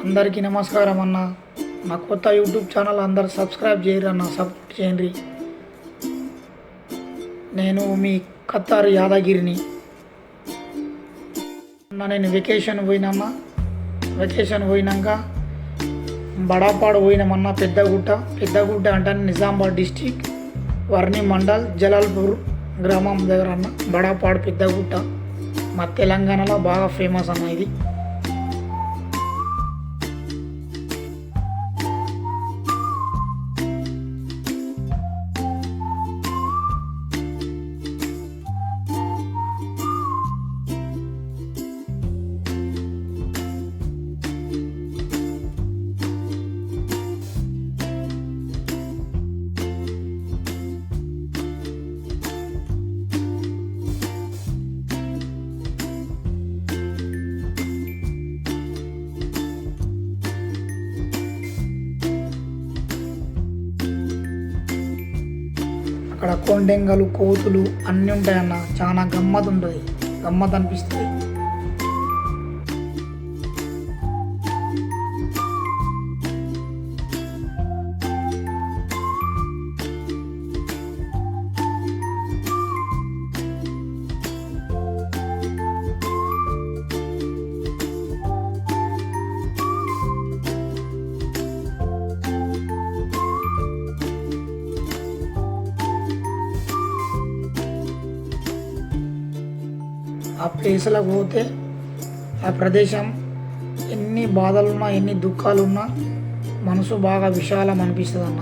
అందరికీ నమస్కారం అన్న. నా కొత్త యూట్యూబ్ ఛానల్ అందరు సబ్స్క్రైబ్ చేయరు అన్న, సపోర్ట్ చేయండి. నేను మీ ఖత్తర్ యాదగిరిని. నేను వెకేషన్ పోయినాక బడాపాడు పోయినామన్న. పెద్దగుట్ట అంటే నిజామాబాద్ డిస్టిక్ వర్ణి మండల్ జలాల్పూర్ గ్రామం దగ్గర అన్న. బడాపాడు పెద్దగుట్ట మా తెలంగాణలో బాగా ఫేమస్ అన్న. ఇది అక్కడ కొండెంగలు, కోతులు అన్నీ ఉంటాయన్న. చాలా గమ్మత్ ఉంటుంది, గమ్మత్ అనిపిస్తుంది. ఆ ప్లేస్లకు పోతే ఆ ప్రదేశం ఎన్ని బాధలున్నా ఎన్ని దుఃఖాలున్నా మనసు బాగా విశాలం అనిపిస్తుంది అన్న.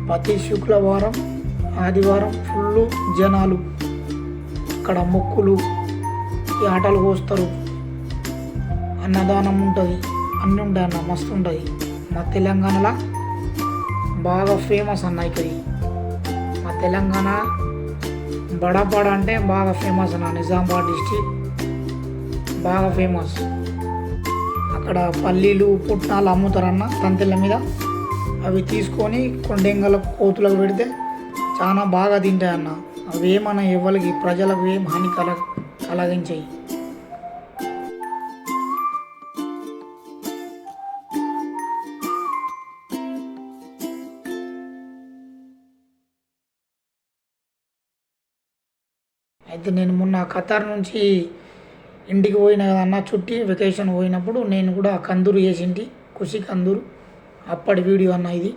ప్రతి శుక్రవారం ఆదివారం ఫుల్ జనాలు. అక్కడ మొక్కులు, ఈ ఆటలు కోస్తారు, అన్నదానం ఉంటుంది, అన్నీ ఉంటాయి అన్న. మస్తు ఉంటుంది. మా తెలంగాణలో బాగా ఫేమస్ అన్న. ఇక్కడ మా తెలంగాణ బడాపాడ అంటే బాగా ఫేమస్ అన్న. నిజామాబాద్ డిస్టిక్ బాగా ఫేమస్. అక్కడ పల్లీలు, పుట్నాలు అమ్ముతారన్న తంతెల మీద. అవి తీసుకొని కొండెంగల, కోతులకు పెడితే చాలా బాగా తింటాయన్న. అవి ఏమన్నా ఎవరికి ప్రజలకు ఏం హాని కలిగించాయి. అయితే నేను మొన్న ఖతార్ నుంచి ఇంటికి పోయిన కదన్న, చుట్టి వెకేషన్ పోయినప్పుడు నేను కూడా కందూరు చేసింటి, ఖుషి కందూరు. అప్పటి వీడియో అన్న ఇది.